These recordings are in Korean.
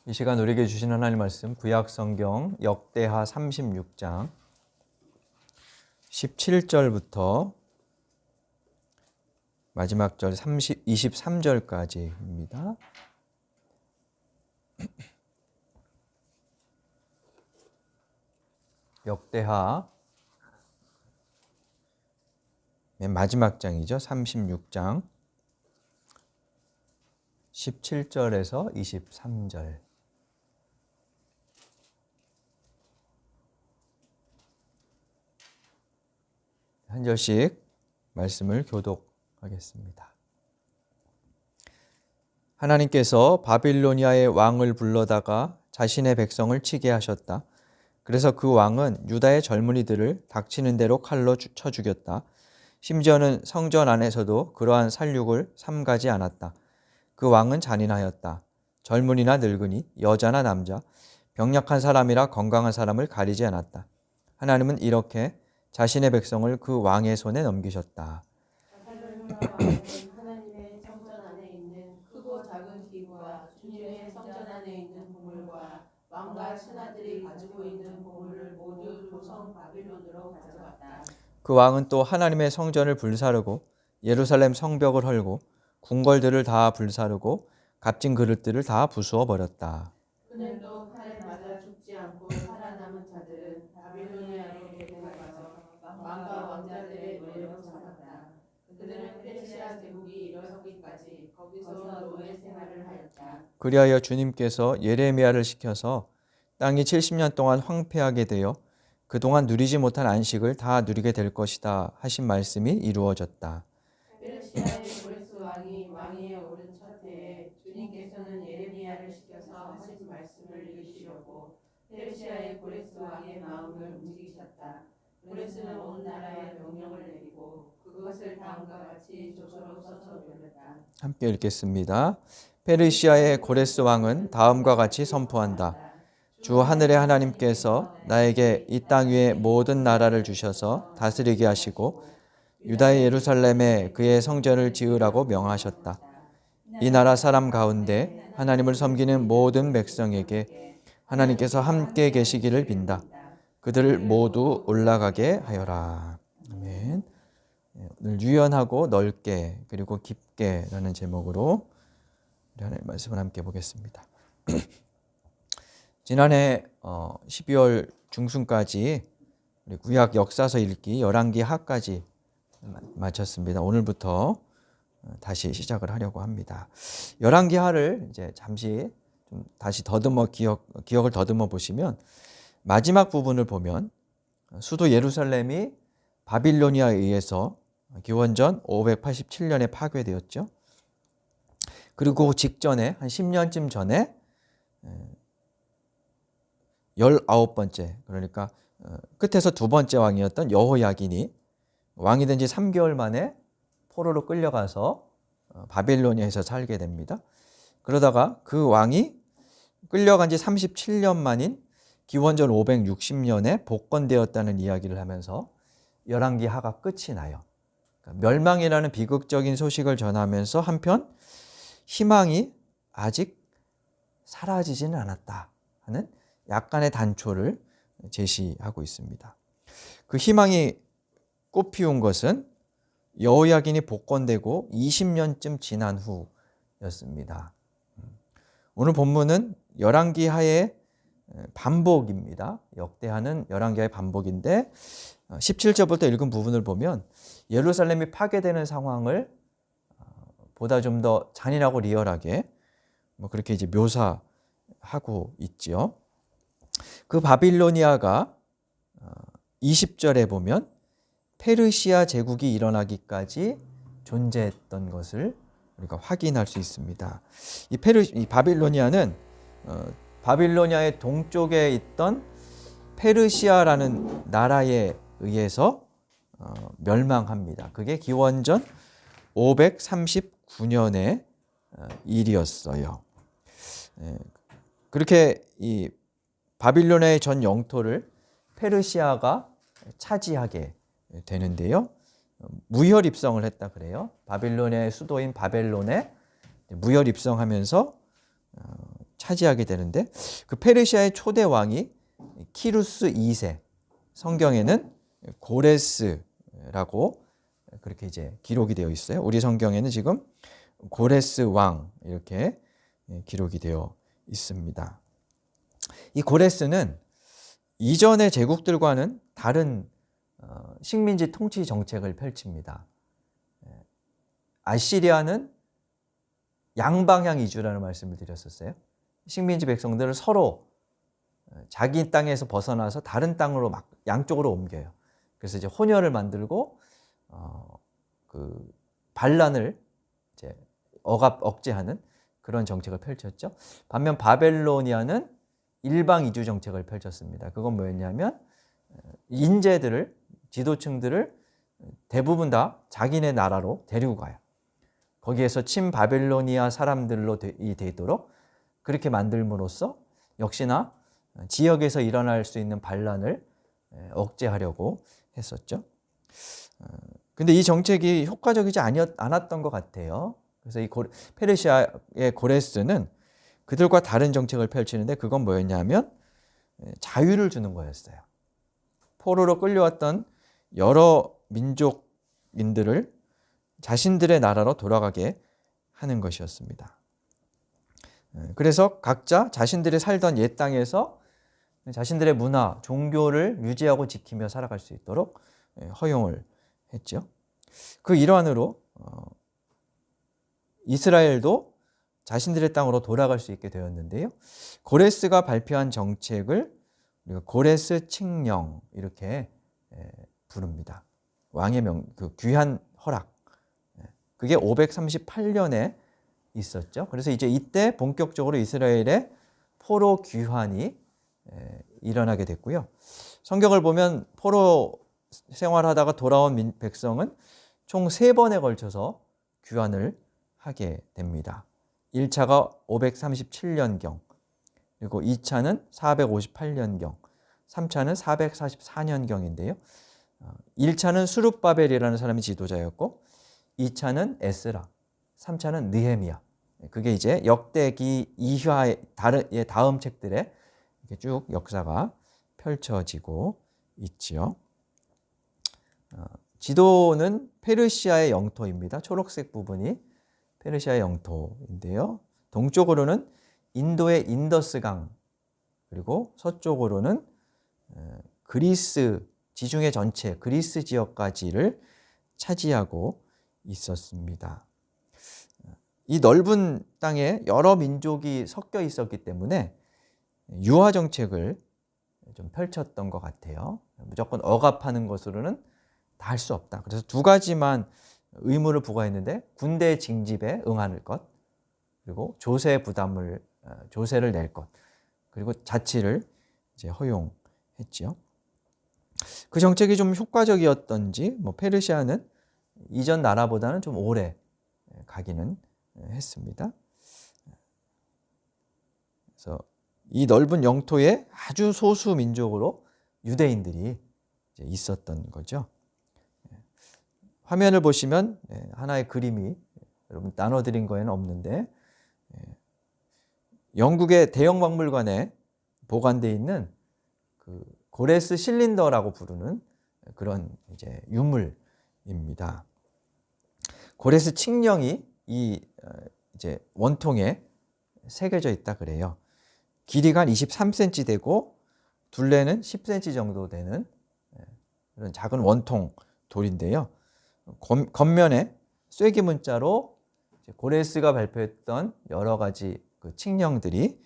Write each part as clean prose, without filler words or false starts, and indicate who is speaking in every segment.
Speaker 1: 이 시간 우리에게 주신 하나님 말씀 구약성경 역대하 36장 17절부터 마지막 절 23절까지입니다. 역대하 맨 마지막 장이죠. 36장 17절에서 23절. 한 절씩 말씀을 교독하겠습니다. 하나님께서 바빌로니아의 왕을 불러다가 자신의 백성을 치게 하셨다. 그래서 그 왕은 유다의 젊은이들을 닥치는 대로 칼로 쳐 죽였다. 심지어는 성전 안에서도 그러한 살육을 삼가지 않았다. 그 왕은 잔인하였다. 젊은이나 늙은이, 여자나 남자, 병약한 사람이라 건강한 사람을 가리지 않았다. 하나님은 이렇게 자신의 백성을 그 왕의 손에 넘기셨다.
Speaker 2: 하나님의 성전 안에 있는 크고 작은 기구와 주님의 성전 안에 있는 보물과 왕과 신하들이 가지고 있는 보물을 모두 조성 바빌론으로 가져갔다.
Speaker 1: 그 왕은 또 하나님의 성전을 불사르고 예루살렘 성벽을 헐고 궁궐들을 다 불사르고 값진 그릇들을 다 부수어 버렸다.
Speaker 2: 그는 또 칼에 맞아 죽지 않고 살아남은 자들은 바빌로니아로 데려가서 왕과 왕자들의 노예로 잡았다. 그들은 페르시아 제국이 일어서기까지 거기서 노예 생활을 하였다.
Speaker 1: 그리하여 주님께서 예레미야를 시켜서 땅이 70년 동안 황폐하게 되어 그동안 누리지 못한 안식을 다 누리게 될 것이다 하신 말씀이 이루어졌다.
Speaker 2: 페르시아의 고레스 왕이 왕위에 오른 첫 해에 주님께서는 예레미야를 시켜서 하신 말씀을 이루시려고 페르시아의 고레스 왕의 마음을 움직이셨다. 고레스는 온 나라에 명령을 내리고 그것을 다음과 같이 조서로 써서 보냈다.
Speaker 1: 함께 읽겠습니다. 페르시아의 고레스 왕은 다음과 같이 선포한다. 주 하늘의 하나님께서 나에게 이 땅 위에 모든 나라를 주셔서 다스리게 하시고 유다의 예루살렘에 그의 성전을 지으라고 명하셨다. 이 나라 사람 가운데 하나님을 섬기는 모든 백성에게 하나님께서 함께 계시기를 빈다. 그들을 모두 올라가게 하여라. 아멘. 오늘 유연하고 넓게 그리고 깊게라는 제목으로 우리 하나님 말씀을 함께 보겠습니다. 지난해 12월 중순까지 우리 구약 역사서 읽기 열왕기 하까지 마쳤습니다. 오늘부터 다시 시작을 하려고 합니다. 열왕기 하를 이제 잠시 좀 다시 기억을 더듬어 보시면 마지막 부분을 보면 수도 예루살렘이 바빌로니아에 의해서 기원전 587년에 파괴되었죠. 그리고 그 직전에 한 10년쯤 전에 19번째 그러니까 끝에서 두 번째 왕이었던 여호야긴이 왕이 된 지 3개월 만에 포로로 끌려가서 바빌로니아에서 살게 됩니다. 그러다가 그 왕이 끌려간 지 37년 만인 기원전 560년에 복권되었다는 이야기를 하면서 열왕기 하가 끝이 나요. 그러니까 멸망이라는 비극적인 소식을 전하면서 한편 희망이 아직 사라지지는 않았다 하는 약간의 단초를 제시하고 있습니다. 그 희망이 꽃피운 것은 여호야긴이 복권되고 20년쯤 지난 후였습니다. 오늘 본문은 열왕기 하의 반복입니다. 역대하는 열왕기 하의 반복인데 17절부터 읽은 부분을 보면 예루살렘이 파괴되는 상황을 보다 좀 더 잔인하고 리얼하게 그렇게 이제 묘사하고 있죠. 그 바빌로니아가 20절에 보면 페르시아 제국이 일어나기까지 존재했던 것을 우리가 확인할 수 있습니다. 이 바빌로니아는 바빌로니아의 동쪽에 있던 페르시아라는 나라에 의해서 멸망합니다. 그게 기원전 539년의 일이었어요. 그렇게 이 바빌로니아의 전 영토를 페르시아가 차지하게 되는데요. 무혈 입성을 했다 그래요. 바빌로니아의 수도인 바벨론에 무혈 입성하면서 차지하게 되는데 그 페르시아의 초대 왕이 키루스 2세, 성경에는 고레스라고 그렇게 이제 기록이 되어 있어요. 우리 성경에는 지금 고레스 왕 이렇게 기록이 되어 있습니다. 이 고레스는 이전의 제국들과는 다른 식민지 통치 정책을 펼칩니다. 아시리아는 양방향 이주라는 말씀을 드렸었어요. 식민지 백성들을 서로 자기 땅에서 벗어나서 다른 땅으로 막 양쪽으로 옮겨요. 그래서 이제 혼혈을 만들고 그 반란을 이제 억제하는 그런 정책을 펼쳤죠. 반면 바벨로니아는 일방 이주 정책을 펼쳤습니다. 그건 뭐였냐면 인재들을 지도층들을 대부분 다 자기네 나라로 데리고 가요. 거기에서 친바벨로니아 사람들로 되도록 그렇게 만들므로써 역시나 지역에서 일어날 수 있는 반란을 억제하려고 했었죠. 근데 이 정책이 효과적이지 않았던 것 같아요. 그래서 이 페르시아의 고레스는 그들과 다른 정책을 펼치는데 그건 뭐였냐면 자유를 주는 거였어요. 포로로 끌려왔던 여러 민족인들을 자신들의 나라로 돌아가게 하는 것이었습니다. 그래서 각자 자신들이 살던 옛 땅에서 자신들의 문화, 종교를 유지하고 지키며 살아갈 수 있도록 허용을 했죠. 그 일환으로 이스라엘도 자신들의 땅으로 돌아갈 수 있게 되었는데요. 고레스가 발표한 정책을 우리가 고레스 칙령 이렇게 부릅니다. 왕의 그 귀한 허락. 그게 538년에 있었죠. 그래서 이제 이때 본격적으로 이스라엘의 포로 귀환이 일어나게 됐고요. 성경을 보면 포로 생활하다가 돌아온 백성은 총 3번에 걸쳐서 귀환을 하게 됩니다. 1차가 537년경, 그리고 2차는 458년경, 3차는 444년경인데요. 1차는 수룹바벨이라는 사람이 지도자였고 2차는 에스라, 3차는 느헤미야. 그게 이제 역대기 이하의 다음 책들에 이렇게 쭉 역사가 펼쳐지고 있지요. 지도는 페르시아의 영토입니다. 초록색 부분이 페르시아의 영토인데요. 동쪽으로는 인도의 인더스강, 그리고 서쪽으로는 그리스, 지중해 전체 그리스 지역까지를 차지하고 있었습니다. 이 넓은 땅에 여러 민족이 섞여 있었기 때문에 유화 정책을 좀 펼쳤던 것 같아요. 무조건 억압하는 것으로는 다 할 수 없다. 그래서 2가지만 의무를 부과했는데 군대 징집에 응하는 것, 그리고 조세를 낼 것, 그리고 자치를 이제 허용했지요. 그 정책이 좀 효과적이었던지 페르시아는 이전 나라보다는 좀 오래 가기는 했습니다. 그래서 이 넓은 영토에 아주 소수 민족으로 유대인들이 이제 있었던 거죠. 화면을 보시면 하나의 그림이 여러분 나눠드린 거에는 없는데 영국의 대형 박물관에 보관되어 있는 그 고레스 실린더라고 부르는 그런 이제 유물입니다. 고레스 칙령이 이 이제 원통에 새겨져 있다 그래요. 길이가 한 23cm 되고 둘레는 10cm 정도 되는 그런 작은 원통 돌인데요. 겉면에 쐐기 문자로 고레스가 발표했던 여러 가지 그 칙령들이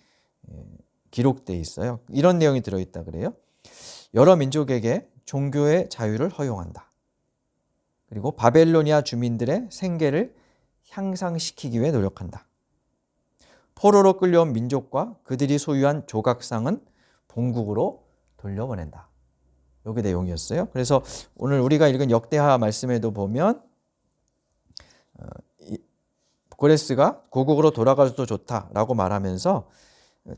Speaker 1: 기록되어 있어요. 이런 내용이 들어있다 그래요. 여러 민족에게 종교의 자유를 허용한다. 그리고 바벨로니아 주민들의 생계를 향상시키기 위해 노력한다. 포로로 끌려온 민족과 그들이 소유한 조각상은 본국으로 돌려보낸다. 여기 내용이었어요. 그래서 오늘 우리가 읽은 역대하 말씀에도 보면 고레스가 고국으로 돌아가도 좋다라고 말하면서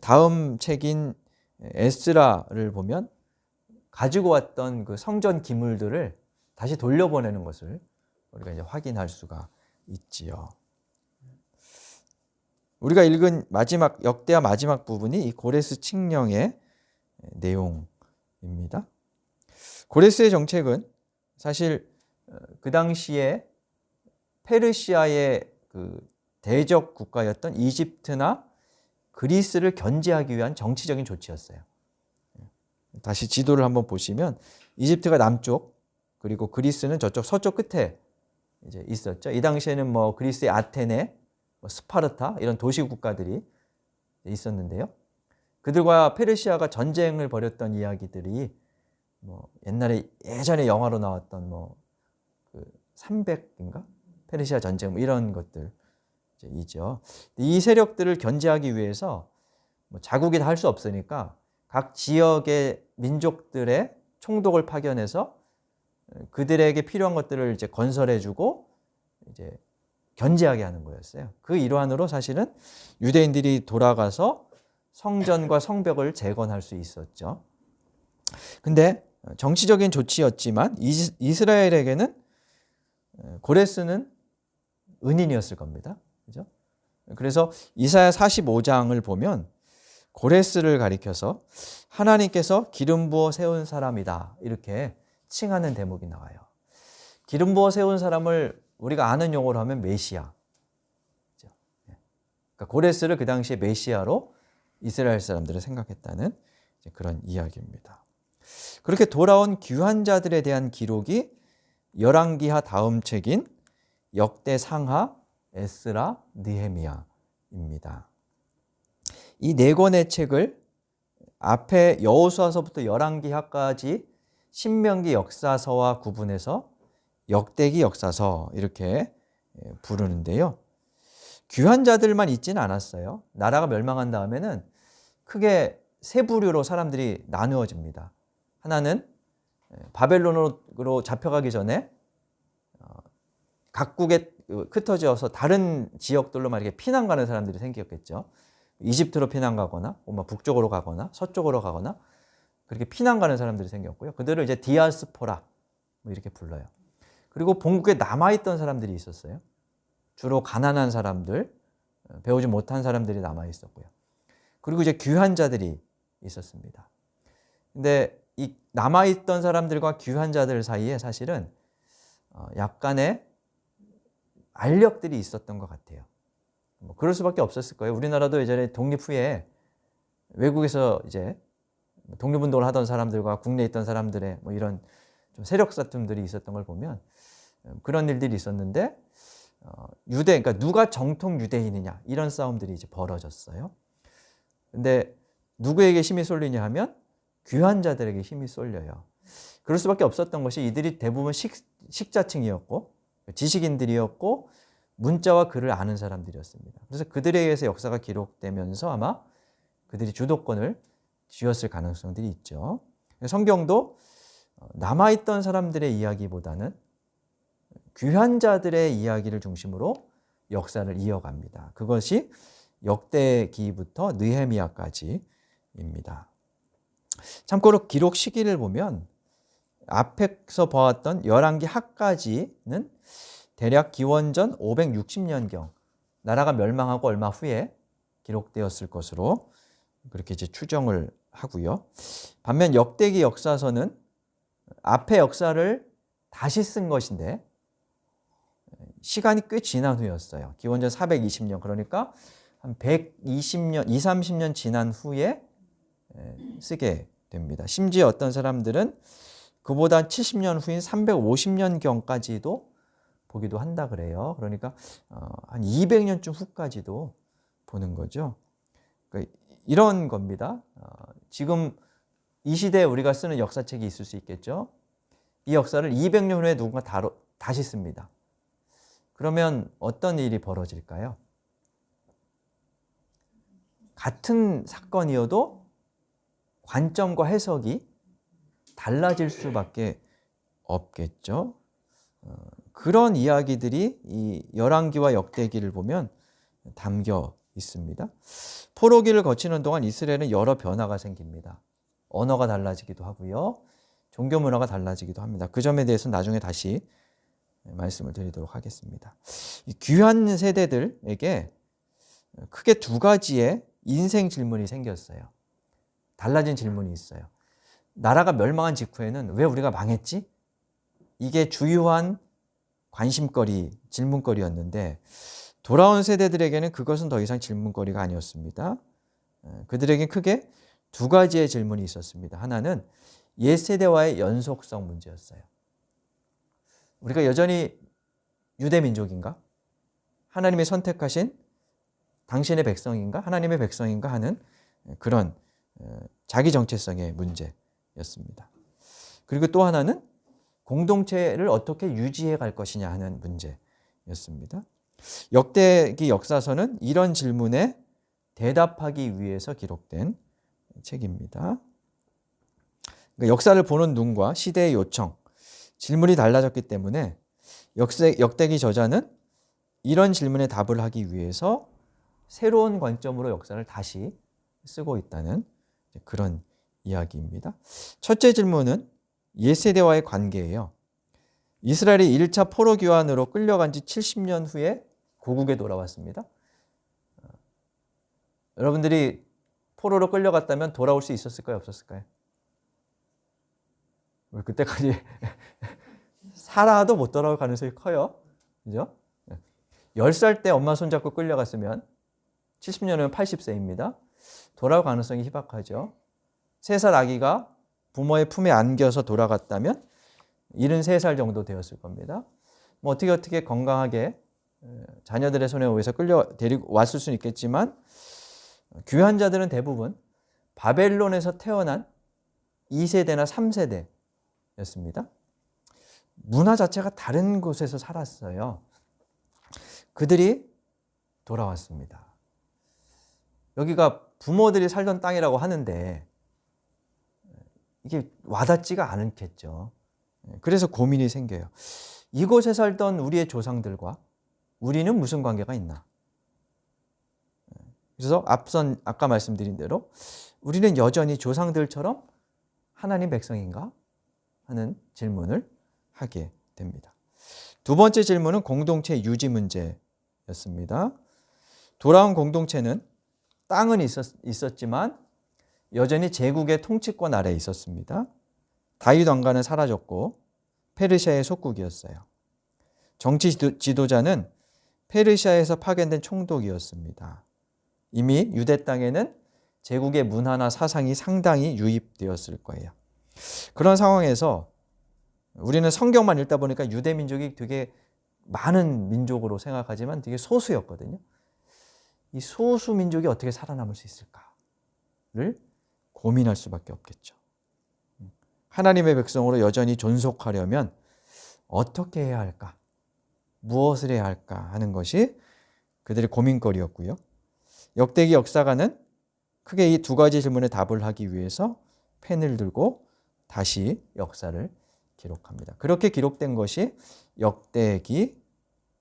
Speaker 1: 다음 책인 에스라를 보면 가지고 왔던 그 성전 기물들을 다시 돌려보내는 것을 우리가 이제 확인할 수가 있지요. 우리가 읽은 마지막 역대하 마지막 부분이 이 고레스 칙령의 내용입니다. 고레스의 정책은 사실 그 당시에 페르시아의 그 대적 국가였던 이집트나 그리스를 견제하기 위한 정치적인 조치였어요. 다시 지도를 한번 보시면 이집트가 남쪽, 그리고 그리스는 저쪽 서쪽 끝에 이제 있었죠. 이 당시에는 뭐 그리스의 아테네, 스파르타 이런 도시 국가들이 있었는데요. 그들과 페르시아가 전쟁을 벌였던 이야기들이 뭐 옛날에 예전에 영화로 나왔던 뭐그 300인가 페르시아 전쟁 뭐 이런 것들이죠. 이 세력들을 견제하기 위해서 뭐 자국이 다 할 수 없으니까 각 지역의 민족들의 총독을 파견해서 그들에게 필요한 것들을 이제 건설해주고 이제 견제하게 하는 거였어요. 그 일환으로 사실은 유대인들이 돌아가서 성전과 성벽을 재건할 수 있었죠. 근데 정치적인 조치였지만 이스라엘에게는 고레스는 은인이었을 겁니다. 그죠? 그래서 이사야 45장을 보면 고레스를 가리켜서 하나님께서 기름 부어 세운 사람이다 이렇게 칭하는 대목이 나와요. 기름 부어 세운 사람을 우리가 아는 용어로 하면 메시아. 그러니까 고레스를 그 당시에 메시아로 이스라엘 사람들을 생각했다는 그런 이야기입니다. 그렇게 돌아온 귀한 자들에 대한 기록이 열왕기하 다음 책인 역대상하, 에스라, 느헤미야입니다. 이 네 권의 책을 앞에 여호수아서부터 열왕기하까지 신명기 역사서와 구분해서 역대기 역사서 이렇게 부르는데요. 귀한 자들만 있지는 않았어요. 나라가 멸망한 다음에는 크게 세 부류로 사람들이 나누어집니다. 하나는 바벨론으로 잡혀가기 전에 각국에 흩어져서 다른 지역들로만 이렇게 피난 가는 사람들이 생겼겠죠. 이집트로 피난 가거나 북쪽으로 가거나 서쪽으로 가거나 그렇게 피난 가는 사람들이 생겼고요. 그들을 이제 디아스포라 이렇게 불러요. 그리고 본국에 남아있던 사람들이 있었어요. 주로 가난한 사람들, 배우지 못한 사람들이 남아 있었고요. 그리고 이제 귀한 자들이 있었습니다. 근데 이 남아있던 사람들과 귀한 자들 사이에 사실은 약간의 알력들이 있었던 것 같아요. 그럴 수밖에 없었을 거예요. 우리나라도 예전에 독립 후에 외국에서 이제 독립운동을 하던 사람들과 국내에 있던 사람들의 이런 좀 세력 다툼들이 있었던 걸 보면 그런 일들이 있었는데 그러니까 누가 정통 유대인이냐 이런 싸움들이 이제 벌어졌어요. 근데 누구에게 힘이 쏠리냐 하면 귀한 자들에게 힘이 쏠려요. 그럴 수밖에 없었던 것이 이들이 대부분 식자층이었고 지식인들이었고 문자와 글을 아는 사람들이었습니다. 그래서 그들에 의해서 역사가 기록되면서 아마 그들이 주도권을 쥐었을 가능성들이 있죠. 성경도 남아있던 사람들의 이야기보다는 귀한 자들의 이야기를 중심으로 역사를 이어갑니다. 그것이 역대기부터 느헤미야까지입니다. 참고로 기록 시기를 보면 앞에서 보았던 열왕기 하까지는 대략 기원전 560년경 나라가 멸망하고 얼마 후에 기록되었을 것으로 그렇게 이제 추정을 하고요. 반면 역대기 역사서는 앞의 역사를 다시 쓴 것인데 시간이 꽤 지난 후였어요. 기원전 420년 그러니까 한 120년, 2~30년 지난 후에 쓰게 됩니다. 심지어 어떤 사람들은 그보다 70년 후인 350년경까지도 보기도 한다 그래요. 그러니까 한 200년쯤 후까지도 보는 거죠. 그러니까 이런 겁니다. 지금 이 시대에 우리가 쓰는 역사책이 있을 수 있겠죠. 이 역사를 200년 후에 누군가 다시 씁니다. 그러면 어떤 일이 벌어질까요? 같은 사건이어도 관점과 해석이 달라질 수밖에 없겠죠. 그런 이야기들이 이 열왕기와 역대기를 보면 담겨 있습니다. 포로기를 거치는 동안 이스라엘은 여러 변화가 생깁니다. 언어가 달라지기도 하고요. 종교 문화가 달라지기도 합니다. 그 점에 대해서는 나중에 다시 말씀을 드리도록 하겠습니다. 이 귀한 세대들에게 크게 두 가지의 인생 질문이 생겼어요. 달라진 질문이 있어요. 나라가 멸망한 직후에는 왜 우리가 망했지? 이게 주요한 관심거리, 질문거리였는데 돌아온 세대들에게는 그것은 더 이상 질문거리가 아니었습니다. 그들에겐 크게 두 가지의 질문이 있었습니다. 하나는 옛 세대와의 연속성 문제였어요. 우리가 여전히 유대 민족인가? 하나님이 선택하신 당신의 백성인가? 하나님의 백성인가? 하는 그런 자기 정체성의 문제였습니다. 그리고 또 하나는 공동체를 어떻게 유지해 갈 것이냐 하는 문제였습니다. 역대기 역사서는 이런 질문에 대답하기 위해서 기록된 책입니다. 그러니까 역사를 보는 눈과 시대의 요청, 질문이 달라졌기 때문에 역대기 저자는 이런 질문에 답을 하기 위해서 새로운 관점으로 역사를 다시 쓰고 있다는 그런 이야기입니다. 첫째 질문은 옛세대와의 관계예요. 이스라엘이 1차 포로 귀환으로 끌려간 지 70년 후에 고국에 돌아왔습니다. 여러분들이 포로로 끌려갔다면 돌아올 수 있었을까요? 없었을까요? 그때까지 살아도 못 돌아올 가능성이 커요. 그죠? 10살 때 엄마 손잡고 끌려갔으면 70년이면 80세입니다. 돌아올 가능성이 희박하죠. 3살 아기가 부모의 품에 안겨서 돌아갔다면 73살 정도 되었을 겁니다. 뭐 어떻게 건강하게 자녀들의 손에 의해서 데리고 왔을 수는 있겠지만 귀환자들은 대부분 바벨론에서 태어난 2세대나 3세대였습니다. 문화 자체가 다른 곳에서 살았어요. 그들이 돌아왔습니다. 여기가 부모들이 살던 땅이라고 하는데 이게 와닿지가 않겠죠. 그래서 고민이 생겨요. 이곳에 살던 우리의 조상들과 우리는 무슨 관계가 있나? 그래서 아까 말씀드린 대로 우리는 여전히 조상들처럼 하나님 백성인가? 하는 질문을 하게 됩니다. 두 번째 질문은 공동체 유지 문제였습니다. 돌아온 공동체는 땅은 있었지만 여전히 제국의 통치권 아래에 있었습니다. 다윗 왕가는 사라졌고 페르시아의 속국이었어요. 정치 지도자는 페르시아에서 파견된 총독이었습니다. 이미 유대 땅에는 제국의 문화나 사상이 상당히 유입되었을 거예요. 그런 상황에서 우리는 성경만 읽다 보니까 유대 민족이 되게 많은 민족으로 생각하지만 되게 소수였거든요. 이 소수 민족이 어떻게 살아남을 수 있을까를 고민할 수밖에 없겠죠. 하나님의 백성으로 여전히 존속하려면 어떻게 해야 할까? 무엇을 해야 할까? 하는 것이 그들의 고민거리였고요. 역대기 역사가는 크게 이 두 가지 질문에 답을 하기 위해서 펜을 들고 다시 역사를 기록합니다. 그렇게 기록된 것이 역대기,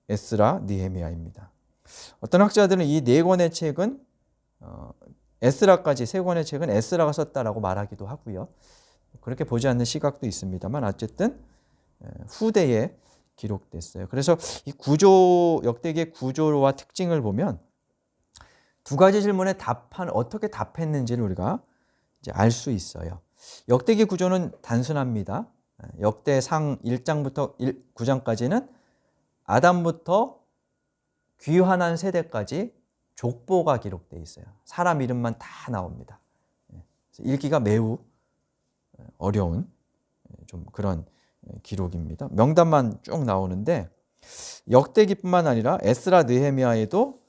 Speaker 1: 에스라, 느헤미야입니다. 어떤 학자들은 이 네 권의 책은 에스라까지 세 권의 책은 에스라가 썼다라고 말하기도 하고요. 그렇게 보지 않는 시각도 있습니다만 어쨌든 후대에 기록됐어요. 그래서 이 역대기의 구조와 특징을 보면 두 가지 질문에 어떻게 답했는지를 우리가 이제 알 수 있어요. 역대기 구조는 단순합니다. 역대상 1장부터 9장까지는 아담부터 귀환한 세대까지 족보가 기록되어 있어요. 사람 이름만 다 나옵니다. 읽기가 매우 어려운 좀 그런 기록입니다. 명단만 쭉 나오는데 역대기뿐만 아니라 에스라, 느헤미야에도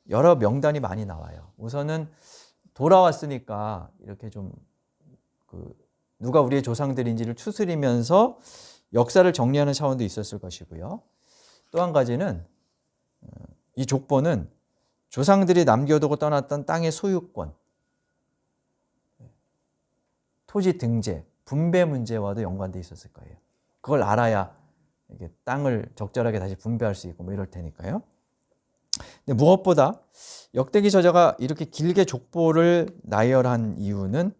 Speaker 1: 여러 명단이 많이 나와요. 우선은 돌아왔으니까 이렇게 좀 누가 우리의 조상들인지를 추스리면서 역사를 정리하는 차원도 있었을 것이고요. 또 한 가지는 이 족보는 조상들이 남겨두고 떠났던 땅의 소유권, 토지 등재, 분배 문제와도 연관돼 있었을 거예요. 그걸 알아야 이게 땅을 적절하게 다시 분배할 수 있고 뭐 이럴 테니까요. 근데 무엇보다 역대기 저자가 이렇게 길게 족보를 나열한 이유는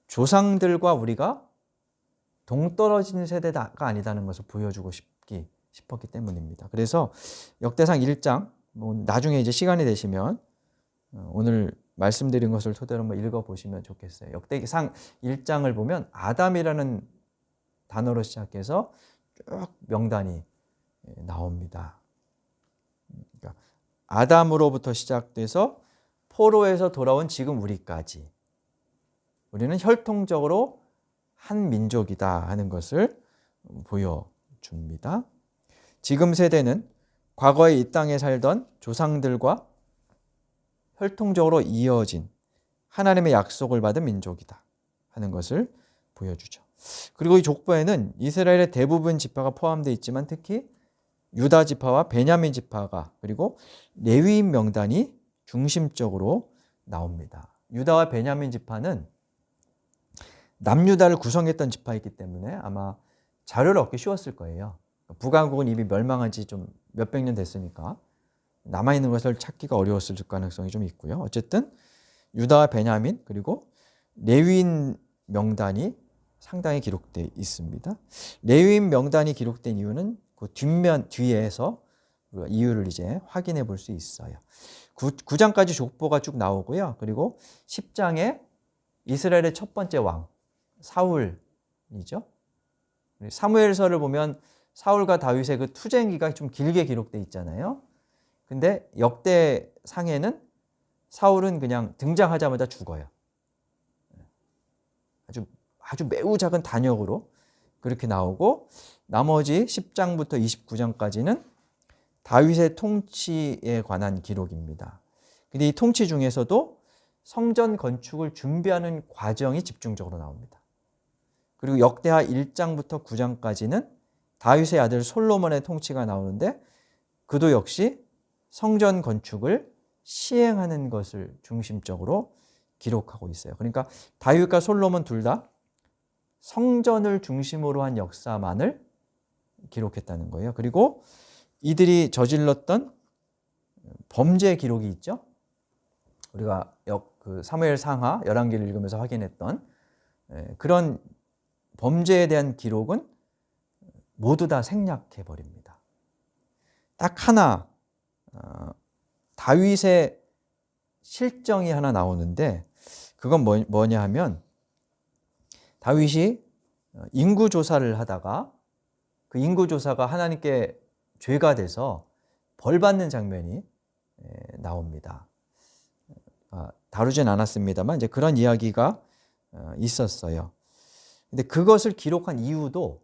Speaker 1: 조상들과 우리가 동떨어진 세대가 아니다는 것을 보여주고 싶었기 때문입니다. 그래서 역대상 1장 뭐 나중에 이제 시간이 되시면 오늘 말씀드린 것을 토대로 한번 읽어보시면 좋겠어요. 역대기상 1장을 보면 아담이라는 단어로 시작해서 쭉 명단이 나옵니다. 그러니까 아담으로부터 시작돼서 포로에서 돌아온 지금 우리까지 우리는 혈통적으로 한 민족이다 하는 것을 보여줍니다. 지금 세대는 과거에 이 땅에 살던 조상들과 혈통적으로 이어진 하나님의 약속을 받은 민족이다 하는 것을 보여주죠. 그리고 이 족보에는 이스라엘의 대부분 지파가 포함되어 있지만 특히 유다 지파와 베냐민 지파가 그리고 레위인 명단이 중심적으로 나옵니다. 유다와 베냐민 지파는 남유다를 구성했던 지파이기 때문에 아마 자료를 얻기 쉬웠을 거예요. 북왕국은 이미 멸망한 지 좀 몇백 년 됐으니까 남아있는 것을 찾기가 어려웠을 가능성이 좀 있고요. 어쨌든 유다와 베냐민 그리고 레위인 명단이 상당히 기록되어 있습니다. 레위인 명단이 기록된 이유는 그 뒤에서 우리가 이유를 이제 확인해 볼 수 있어요. 9장까지 족보가 쭉 나오고요. 그리고 10장에 이스라엘의 첫 번째 왕 사울이죠. 사무엘서를 보면 사울과 다윗의 그 투쟁기가 좀 길게 기록되어 있잖아요. 근데 역대상에는 사울은 그냥 등장하자마자 죽어요. 아주 매우 작은 단역으로 그렇게 나오고 나머지 10장부터 29장까지는 다윗의 통치에 관한 기록입니다. 근데 이 통치 중에서도 성전 건축을 준비하는 과정이 집중적으로 나옵니다. 그리고 역대하 1장부터 9장까지는 다윗의 아들 솔로몬의 통치가 나오는데 그도 역시 성전 건축을 시행하는 것을 중심적으로 기록하고 있어요. 그러니까 다윗과 솔로몬 둘 다 성전을 중심으로 한 역사만을 기록했다는 거예요. 그리고 이들이 저질렀던 범죄 기록이 있죠. 우리가 그 사무엘 상하 열왕기를 읽으면서 확인했던 그런 범죄에 대한 기록은 모두 다 생략해 버립니다. 딱 하나 다윗의 실정이 하나 나오는데 그건 뭐냐 하면 다윗이 인구조사를 하다가 그 인구조사가 하나님께 죄가 돼서 벌받는 장면이 나옵니다. 다루진 않았습니다만 이제 그런 이야기가 있었어요. 근데 그것을 기록한 이유도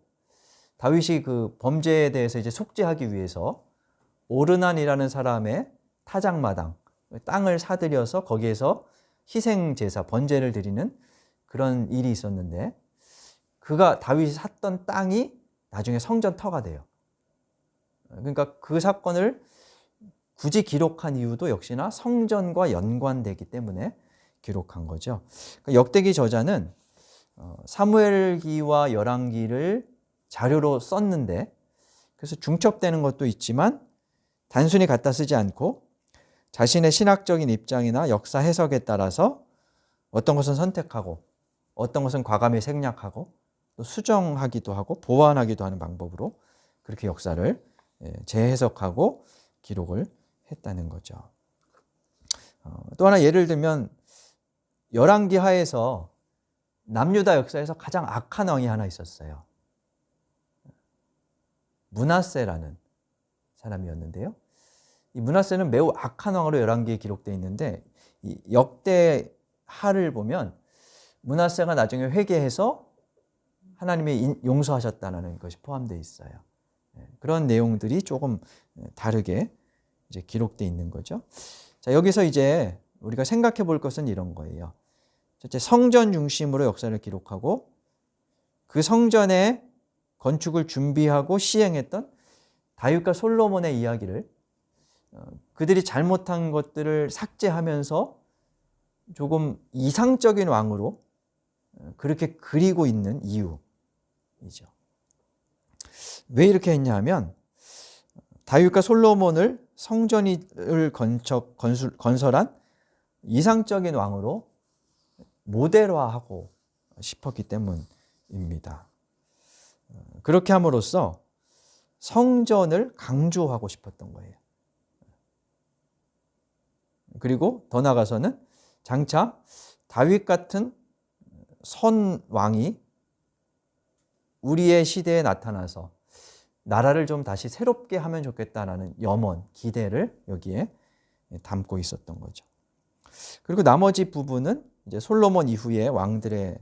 Speaker 1: 다윗이 그 범죄에 대해서 이제 속죄하기 위해서 오르난이라는 사람의 타작마당, 땅을 사들여서 거기에서 희생제사, 번제를 드리는 그런 일이 있었는데 다윗이 샀던 땅이 나중에 성전터가 돼요. 그러니까 그 사건을 굳이 기록한 이유도 역시나 성전과 연관되기 때문에 기록한 거죠. 그러니까 역대기 저자는 사무엘기와 열왕기를 자료로 썼는데 그래서 중첩되는 것도 있지만 단순히 갖다 쓰지 않고 자신의 신학적인 입장이나 역사 해석에 따라서 어떤 것은 선택하고 어떤 것은 과감히 생략하고 또 수정하기도 하고 보완하기도 하는 방법으로 그렇게 역사를 재해석하고 기록을 했다는 거죠. 또 하나 예를 들면 열왕기 하에서 남유다 역사에서 가장 악한 왕이 하나 있었어요. 므낫세라는 사람이었는데요. 이 므낫세는 매우 악한 왕으로 열왕기에 기록되어 있는데 이 역대하를 보면 므낫세가 나중에 회개해서 하나님이 용서하셨다는 것이 포함되어 있어요. 그런 내용들이 조금 다르게 이제 기록되어 있는 거죠. 자, 여기서 이제 우리가 생각해 볼 것은 이런 거예요. 첫째, 성전 중심으로 역사를 기록하고 그 성전의 건축을 준비하고 시행했던 다윗과 솔로몬의 이야기를 그들이 잘못한 것들을 삭제하면서 조금 이상적인 왕으로 그렇게 그리고 있는 이유이죠. 왜 이렇게 했냐면 다윗과 솔로몬을 성전을 건설한 이상적인 왕으로 모델화하고 싶었기 때문입니다. 그렇게 함으로써 성전을 강조하고 싶었던 거예요. 그리고 더 나아가서는 장차 다윗 같은 선 왕이 우리의 시대에 나타나서 나라를 좀 다시 새롭게 하면 좋겠다라는 염원, 기대를 여기에 담고 있었던 거죠. 그리고 나머지 부분은 이제 솔로몬 이후의 왕들에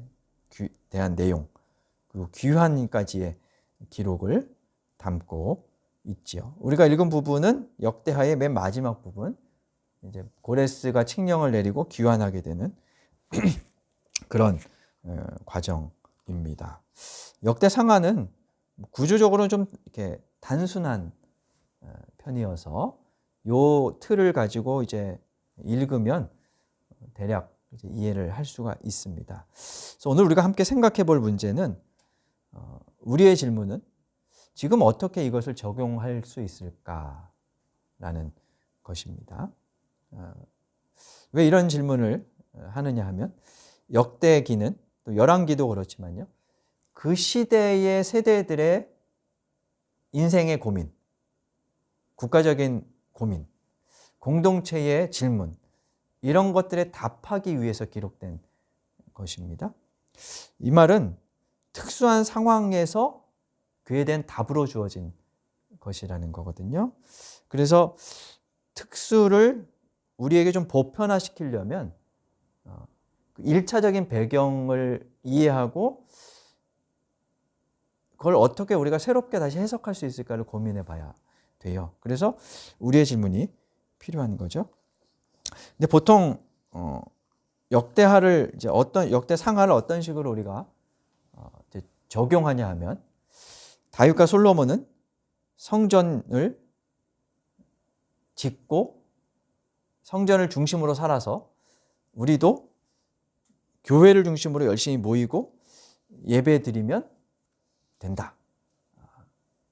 Speaker 1: 대한 내용, 그리고 귀환까지의 기록을 담고 있지요. 우리가 읽은 부분은 역대하의 맨 마지막 부분, 이제 고레스가 칙령을 내리고 귀환하게 되는 그런 과정입니다. 역대 상하는 구조적으로는 좀 이렇게 단순한 편이어서 요 틀을 가지고 이제 읽으면 대략 이제 이해를 할 수가 있습니다. 그래서 오늘 우리가 함께 생각해 볼 문제는 우리의 질문은 지금 어떻게 이것을 적용할 수 있을까라는 것입니다. 왜 이런 질문을 하느냐 하면 역대기는 또 열왕기도 그렇지만요. 그 시대의 세대들의 인생의 고민, 국가적인 고민, 공동체의 질문, 이런 것들에 답하기 위해서 기록된 것입니다. 이 말은 특수한 상황에서 그에 대한 답으로 주어진 것이라는 거거든요. 그래서 특수를 우리에게 좀 보편화시키려면 1차적인 배경을 이해하고 그걸 어떻게 우리가 새롭게 다시 해석할 수 있을까를 고민해 봐야 돼요. 그래서 우리의 질문이 필요한 거죠. 근데 보통 역대하를 이제 역대 상하를 어떤 식으로 우리가 이제 적용하냐 하면 다윗과 솔로몬은 성전을 짓고 성전을 중심으로 살아서 우리도 교회를 중심으로 열심히 모이고 예배드리면 된다.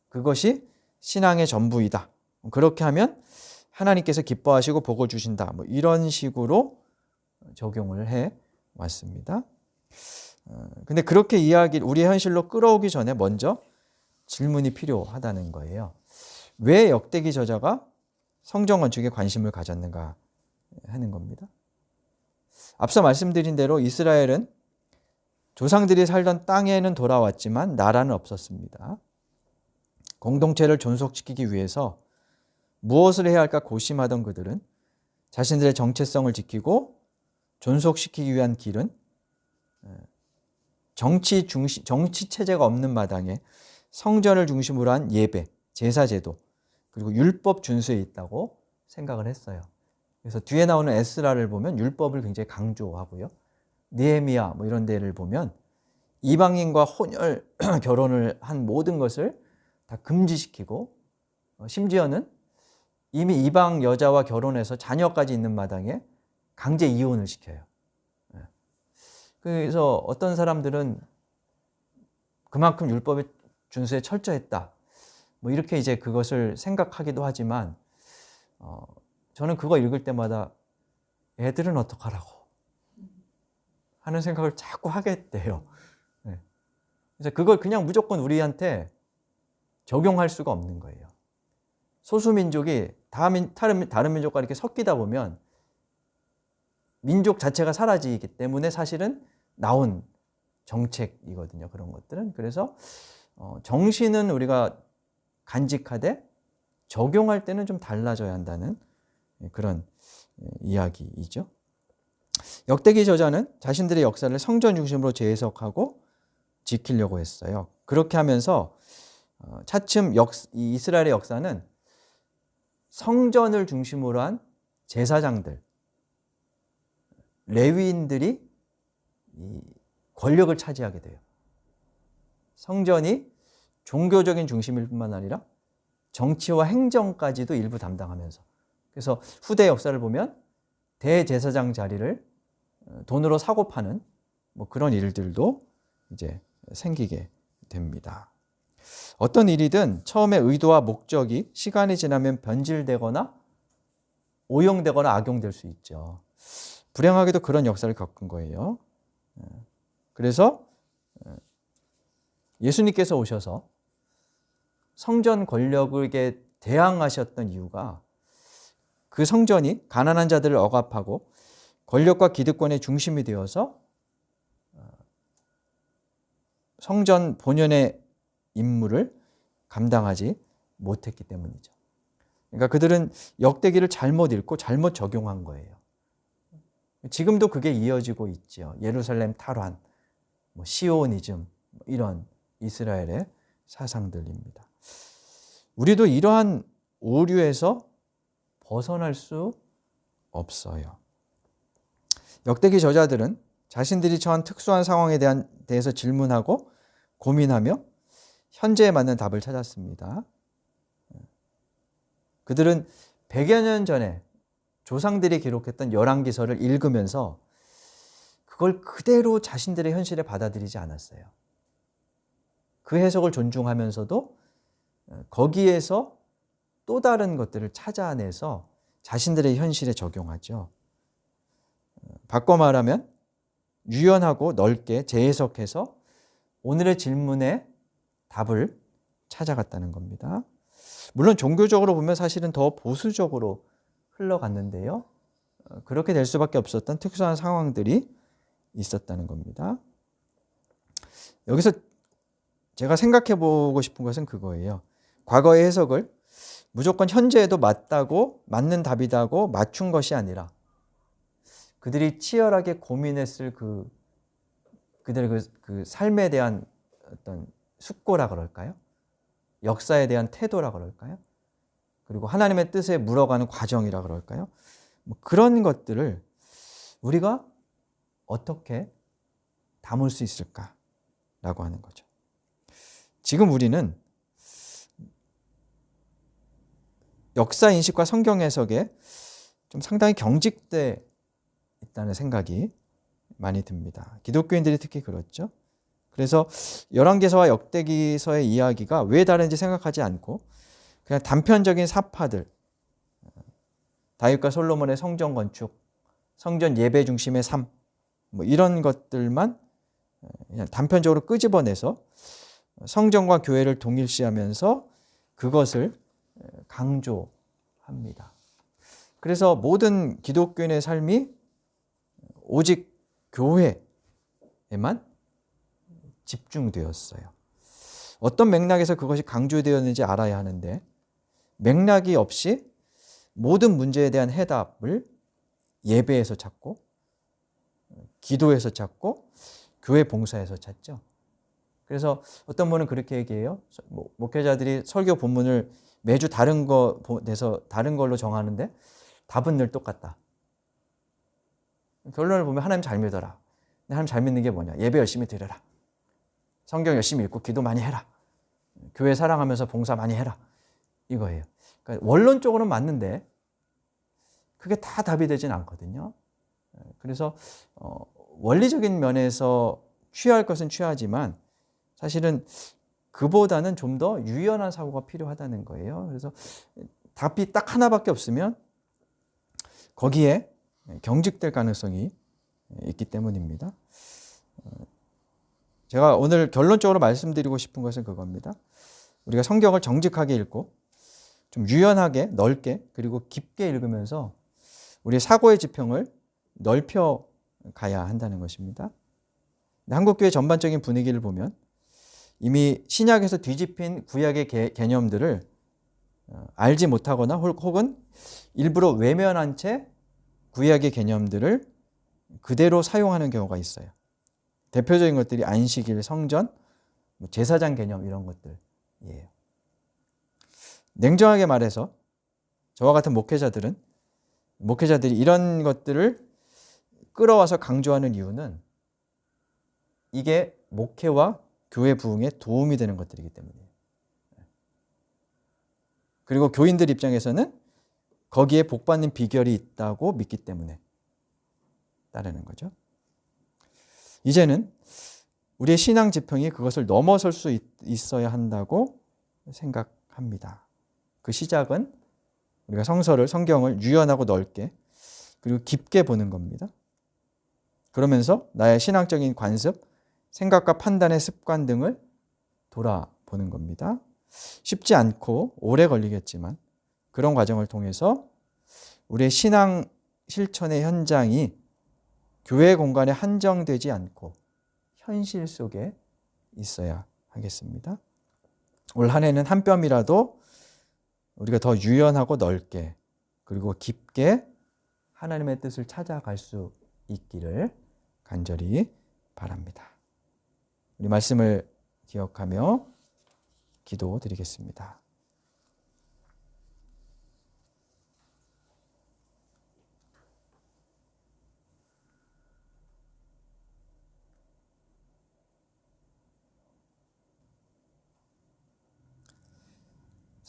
Speaker 1: 그것이 신앙의 전부이다. 그렇게 하면 하나님께서 기뻐하시고 복을 주신다. 뭐 이런 식으로 적용을 해 왔습니다. 근데 그렇게 우리의 현실로 끌어오기 전에 먼저 질문이 필요하다는 거예요. 왜 역대기 저자가 성전 건축에 관심을 가졌는가 하는 겁니다. 앞서 말씀드린 대로 이스라엘은 조상들이 살던 땅에는 돌아왔지만 나라는 없었습니다. 공동체를 존속시키기 위해서 무엇을 해야 할까 고심하던 그들은 자신들의 정체성을 지키고 존속시키기 위한 길은 정치 체제가 없는 마당에 성전을 중심으로 한 예배, 제사제도, 그리고 율법 준수에 있다고 생각을 했어요. 그래서 뒤에 나오는 에스라를 보면 율법을 굉장히 강조하고요. 느헤미야 뭐 이런 데를 보면 이방인과 혼혈 결혼을 한 모든 것을 다 금지시키고 심지어는 이미 이방 여자와 결혼해서 자녀까지 있는 마당에 강제 이혼을 시켜요. 그래서 어떤 사람들은 그만큼 율법의 준수에 철저했다. 뭐 이렇게 이제 그것을 생각하기도 하지만 저는 그거 읽을 때마다 애들은 어떡하라고 하는 생각을 자꾸 하게 돼요. 그래서 그걸 그냥 무조건 우리한테 적용할 수가 없는 거예요. 소수민족이 다른 민족과 이렇게 섞이다 보면 민족 자체가 사라지기 때문에 사실은 나온 정책이거든요. 그런 것들은. 그래서 정신은 우리가 간직하되 적용할 때는 좀 달라져야 한다는 그런 이야기이죠. 역대기 저자는 자신들의 역사를 성전 중심으로 재해석하고 지키려고 했어요. 그렇게 하면서 차츰 이스라엘의 역사는 성전을 중심으로 한 제사장들, 레위인들이 권력을 차지하게 돼요. 성전이 종교적인 중심일 뿐만 아니라 정치와 행정까지도 일부 담당하면서, 그래서 후대 역사를 보면 대제사장 자리를 돈으로 사고 파는 뭐 그런 일들도 이제 생기게 됩니다. 어떤 일이든 처음에 의도와 목적이 시간이 지나면 변질되거나 오용되거나 악용될 수 있죠. 불행하게도 그런 역사를 겪은 거예요. 그래서 예수님께서 오셔서 성전 권력에게 대항하셨던 이유가 그 성전이 가난한 자들을 억압하고 권력과 기득권의 중심이 되어서 성전 본연의 임무를 감당하지 못했기 때문이죠. 그러니까 그들은 역대기를 잘못 읽고 잘못 적용한 거예요. 지금도 그게 이어지고 있죠. 예루살렘 탈환, 시오니즘 이런 이스라엘의 사상들입니다. 우리도 이러한 오류에서 벗어날 수 없어요. 역대기 저자들은 자신들이 처한 특수한 상황에 대해서 질문하고 고민하며 현재에 맞는 답을 찾았습니다. 그들은 100여 년 전에 조상들이 기록했던 열왕기서를 읽으면서 그걸 그대로 자신들의 현실에 받아들이지 않았어요. 그 해석을 존중하면서도 거기에서 또 다른 것들을 찾아내서 자신들의 현실에 적용하죠. 바꿔 말하면 유연하고 넓게 재해석해서 오늘의 질문에 답을 찾아갔다는 겁니다. 물론 종교적으로 보면 사실은 더 보수적으로 흘러갔는데요. 그렇게 될 수밖에 없었던 특수한 상황들이 있었다는 겁니다. 여기서 제가 생각해 보고 싶은 것은 그거예요. 과거의 해석을 무조건 현재에도 맞는 답이다고 맞춘 것이 아니라 그들이 치열하게 고민했을 그들의 그 삶에 대한 어떤 숙고라 그럴까요? 역사에 대한 태도라 그럴까요? 그리고 하나님의 뜻에 물어가는 과정이라 그럴까요? 그런 것들을 우리가 어떻게 담을 수 있을까라고 하는 거죠. 지금 우리는 역사 인식과 성경 해석에 좀 상당히 경직돼 있다는 생각이 많이 듭니다. 기독교인들이 특히 그렇죠. 그래서 열왕기서와 역대기서의 이야기가 왜 다른지 생각하지 않고 그냥 단편적인 사파들, 다윗과 솔로몬의 성전 건축, 성전 예배 중심의 삶, 이런 것들만 그냥 단편적으로 끄집어내서 성전과 교회를 동일시하면서 그것을 강조합니다. 그래서 모든 기독교인의 삶이 오직 교회에만 집중되었어요. 어떤 맥락에서 그것이 강조되었는지 알아야 하는데 맥락이 없이 모든 문제에 대한 해답을 예배에서 찾고 기도에서 찾고 교회 봉사에서 찾죠. 그래서 어떤 분은 그렇게 얘기해요. 목회자들이 설교 본문을 매주 다른 걸로 정하는데 답은 늘 똑같다. 결론을 보면 하나님 잘 믿어라. 하나님 잘 믿는 게 뭐냐? 예배 열심히 드려라. 성경 열심히 읽고 기도 많이 해라. 교회 사랑하면서 봉사 많이 해라. 이거예요. 그러니까 원론적으로는 맞는데 그게 다 답이 되진 않거든요. 그래서 원리적인 면에서 취할 것은 취하지만 사실은 그보다는 좀 더 유연한 사고가 필요하다는 거예요. 그래서 답이 딱 하나밖에 없으면 거기에 경직될 가능성이 있기 때문입니다. 제가 오늘 결론적으로 말씀드리고 싶은 것은 그겁니다. 우리가 성경을 정직하게 읽고 좀 유연하게 넓게 그리고 깊게 읽으면서 우리의 사고의 지평을 넓혀 가야 한다는 것입니다. 한국교회 전반적인 분위기를 보면 이미 신약에서 뒤집힌 구약의 개념들을 알지 못하거나 혹은 일부러 외면한 채 구약의 개념들을 그대로 사용하는 경우가 있어요. 대표적인 것들이 안식일, 성전, 제사장 개념 이런 것들이에요. 냉정하게 말해서 저와 같은 목회자들이 이런 것들을 끌어와서 강조하는 이유는 이게 목회와 교회 부흥에 도움이 되는 것들이기 때문이에요. 그리고 교인들 입장에서는 거기에 복받는 비결이 있다고 믿기 때문에 따르는 거죠. 이제는 우리의 신앙 지평이 그것을 넘어설 수 있어야 한다고 생각합니다. 그 시작은 우리가 성경을 유연하고 넓게 그리고 깊게 보는 겁니다. 그러면서 나의 신앙적인 관습, 생각과 판단의 습관 등을 돌아보는 겁니다. 쉽지 않고 오래 걸리겠지만 그런 과정을 통해서 우리의 신앙 실천의 현장이 교회 공간에 한정되지 않고 현실 속에 있어야 하겠습니다. 올 한 해는 한 뼘이라도 우리가 더 유연하고 넓게 그리고 깊게 하나님의 뜻을 찾아갈 수 있기를 간절히 바랍니다. 우리 말씀을 기억하며 기도드리겠습니다.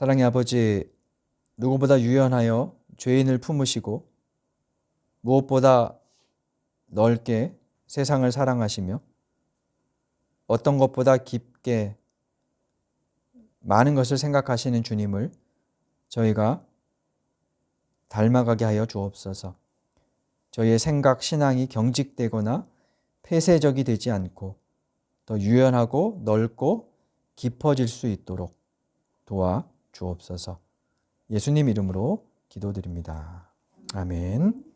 Speaker 1: 사랑의 아버지, 누구보다 유연하여 죄인을 품으시고 무엇보다 넓게 세상을 사랑하시며 어떤 것보다 깊게 많은 것을 생각하시는 주님을 저희가 닮아가게 하여 주옵소서. 저희의 생각, 신앙이 경직되거나 폐쇄적이 되지 않고 더 유연하고 넓고 깊어질 수 있도록 도와 주옵소서. 예수님 이름으로 기도드립니다. 아멘.